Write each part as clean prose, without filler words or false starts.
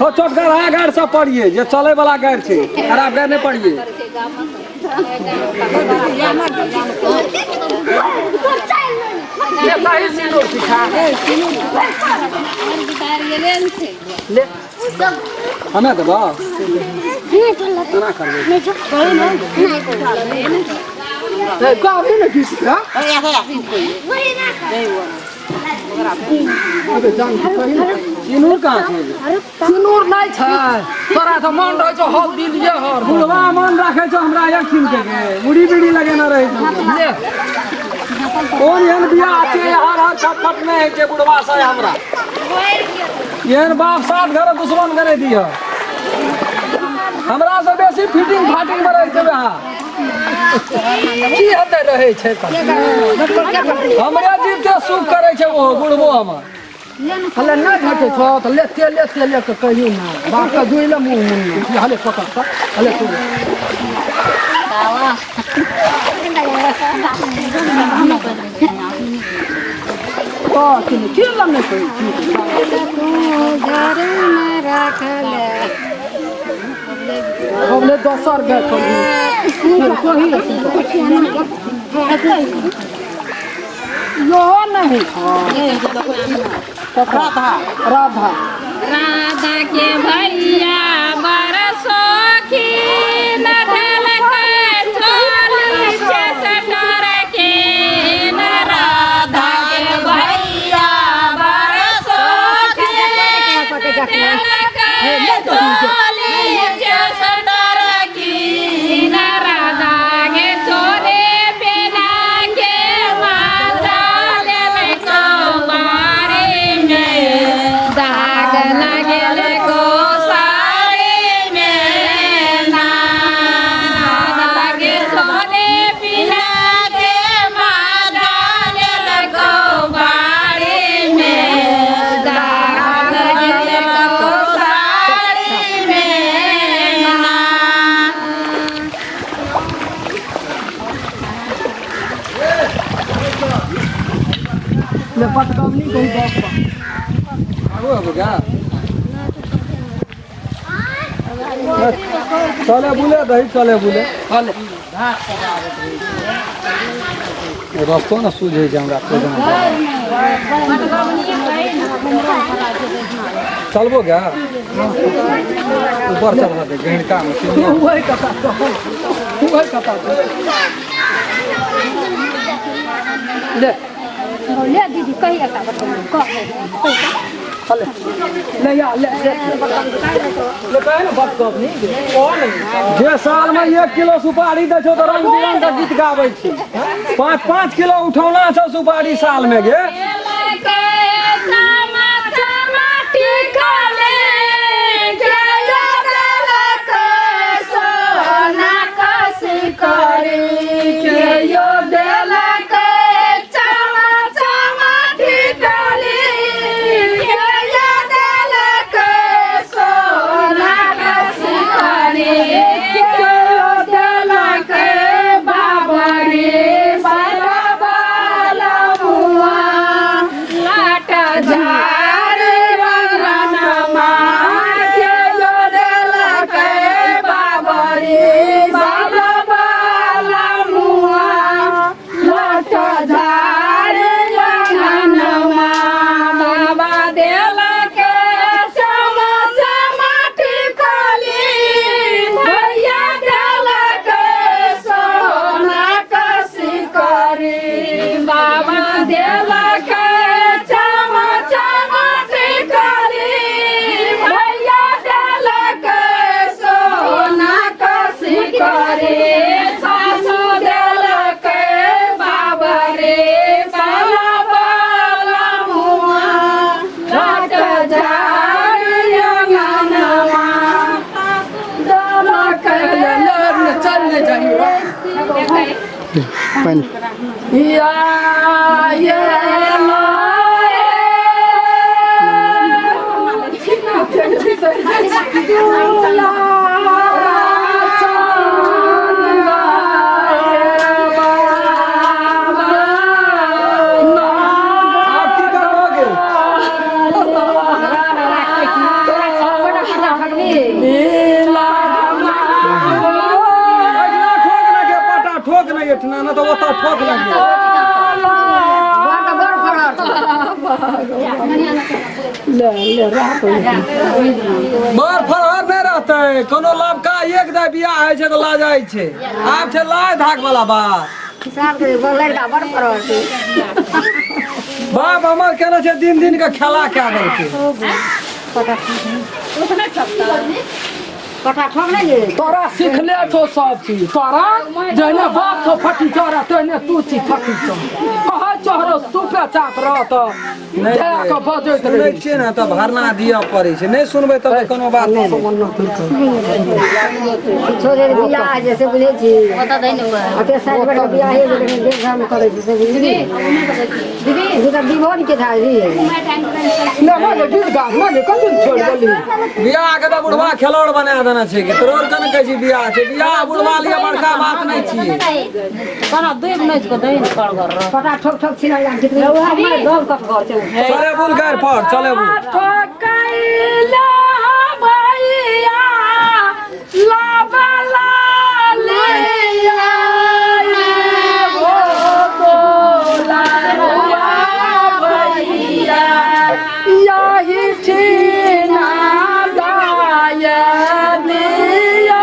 हो चोटगढ़ा गाड़ सब पढ़िए जे चले वाला गाड़ छे खराब गाड़ नहीं पढ़िए हमें तो बा काफी ना किसी का सिनूर कहाँ छे सिनूर नहीं छे तोरा तो मन रहे छो हल दिल ये हर बुढ़वा मन रखे छो हमरा एक छीन के मुड़ी बीड़ी लगे ना रहे ले कौन यन बिया आछे हर हर छटपट में है के बुढ़वा से हमरा येन बाप साथ घर दुश्मन करे दिया हमरा से बेसी फिटिंग फाटिंग में रहे छे वहां की हते रहे छे हमरा जीव के सुख करे छे वो बुढ़बो हमर हले न घटे छो त लेते के कहियो ना बाप का दुइला मुंह मुंह हले पकड़ त हले तू तावा तो की लम्ने कोई तू घर में रख ले हमने 10 बैठ कर कोई यो नहीं राधा राधा राधा के भैया बरसो की नधल के चोल से सटर के राधा के भैया बरसो की नधल के चोल से सटर की राधा के चोले बिना के माला ले को बारे में दाग लगल को साड़ी में ना दाग सोने बिना के माला ले को बारे में दाग लगल को साड़ी में ना ले पटकवनी कोई बाप वो हो गया चले बुले दही चले बुले चले रास्ता ना सूझे जे हमरा को चलबो क्या ऊपर चढ़ा दे गहनका में वही कथा ले ले दीदी कहिया का कह ले या ले कहे ना बात कब नहीं जे साल में 1 किलो सुपारी दे छो तो रंग बिरंग का गीत गाबै छी 5 किलो उठौना छो सुपारी साल में गे Pan. Ya ya ना तो वो तो ठोक लगे बर फरहर नहीं रहते कोनो लड़का एक दे बियाह है छे तो ला जाए छे आब छे लाय धाक वाला बात बाप हमर केना छे दिन दिन का खेला क्या देलके कथा ठोक नहीं तोरा सीख ले छो सब चीज तोरा जने बाप छो फटी तोरा तने तू चीज फटी छो कहा चोरो सुपे चाप रहत नहीं का बजैत रहे छे ना त भरना दिया पड़े छे नहीं सुनबे त कोनो बात नहीं छोरे बियाह जैसे बोले छी पता नहीं हुआ अते साइड पर बियाह है लेकिन देख हम करे छी से बोली दीदी इधर दीवार के था जी ना ना गीत गा ना कौन छोड़ बोली बियाह के त बुढ़वा खेलौड़ बना देना छे कि तोर कने कहै छी बियाह छे बियाह बुढ़वा लिए बड़का बात नहीं छी कना देख नहीं को दई कर घर पता ठोक ठोक छी ना कितने हमर दल तक घर चल चले बुल कर पर चले बुल ठोकैला भैया लाबला लिया हो बोला भैया यही छीना गाया दिया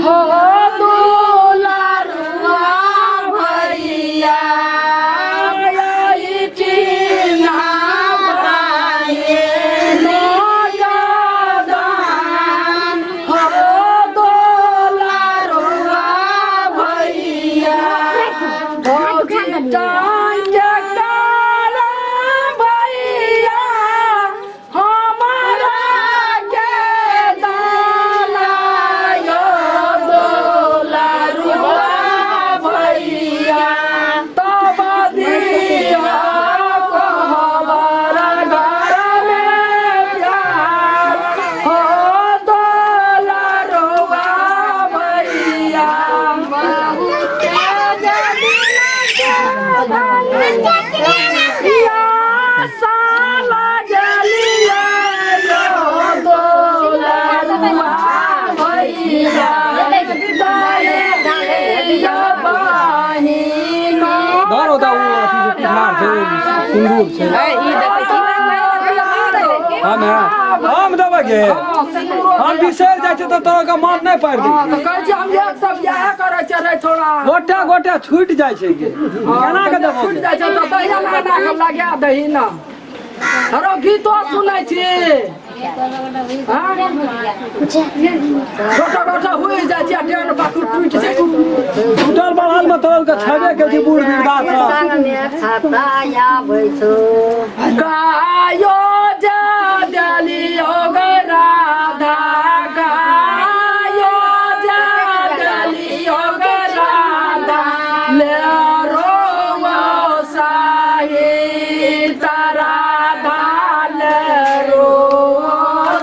हो बोला भैया दारो दा वो अथी जे मार छे सिंदूर छे ई देखै छी हम देबे के हम बिसर जाय छे त तोरा के मन नहीं पार दे त कहै छी हम एक सब बियाह करे छे रे छोड़ा गोटा गोटा छूट जाय छे के केना के देबो छूट जाय छे त दहिया ना के लगा दही ना अरे गीतो सुनै छी छोटा छोटा हुई जाय छे डेढ़ बाकू टूट जाय टूटल बहाल में तोर के छबे के जी बूढ़ बिरदा संग में छाता आबै छो गायो जा डलियो राधा गायो जा डलियो राधा ले रो साही तारा धाल रो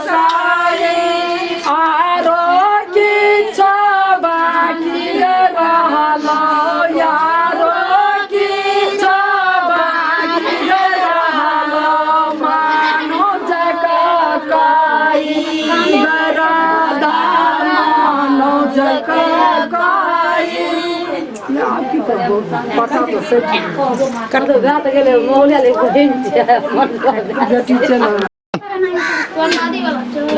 साही आरो की छबाकी रहलो यारो की छबाकी रहलो मानो जगकाई राधा मानो जगकाई की करबो पता तो से कर दो रात गेले मोले ले दिन छे मन बेटी छे ना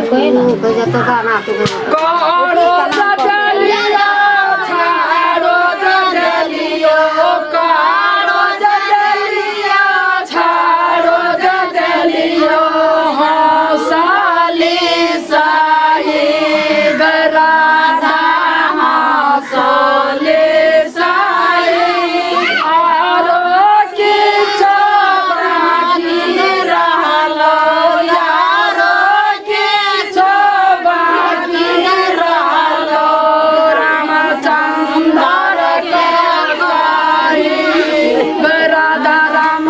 कोई न कोई जतो गाना तो कारो जलिया छाड़ो जलियो कारो जलिया छाड़ो जलियो हंसाली साही गराधा हंसाली राधा राम